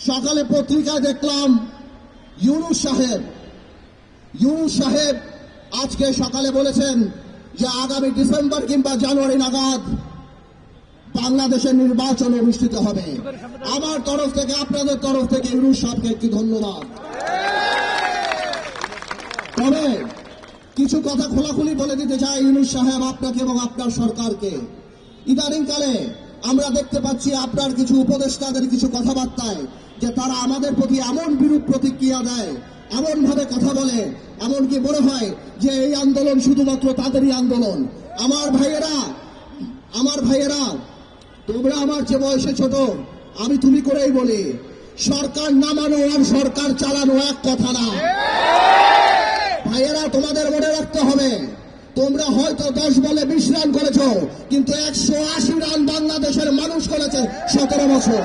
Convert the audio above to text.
সকালে পত্রিকায় দেখলাম ইউনূস সাহেব আজকে সকালে বলেছেন যে আগামী ডিসেম্বর কিংবা জানুয়ারি নাগাদ বাংলাদেশের নির্বাচন অনুষ্ঠিত হবে। আমার তরফ থেকে, আপনাদের তরফ থেকে ইউনূস সাহেবকে একটি ধন্যবাদ। তবে কিছু কথা খোলাখুলি বলে দিতে চাই ইউনূস সাহেব আপনাকে এবং আপনার সরকারকে। ইদানিংকালে আমরা দেখতে পাচ্ছি আপনার কিছু উপদেষ্টাদের কিছু কথাবার্তায় যে তারা আমাদের প্রতি এমন বিরূপ প্রতিক্রিয়া দেয়, এমন ভাবে কথা বলে, এমনকি মনে হয় যে এই আন্দোলন শুধুমাত্র তাদেরই আন্দোলন। আমার ভাইয়েরা, তোমরা আমার যে বয়সে ছোট, আমি তুমি করেই বলি, সরকার নামানো আর সরকার চালানো এক কথা না। ভাইয়েরা, তোমাদের মনে রাখতে হবে, তোমরা হয়তো 10 বলে 20 রান করেছো, কিন্তু 180 রান বাংলাদেশের মানুষ করেছে 17 বছর।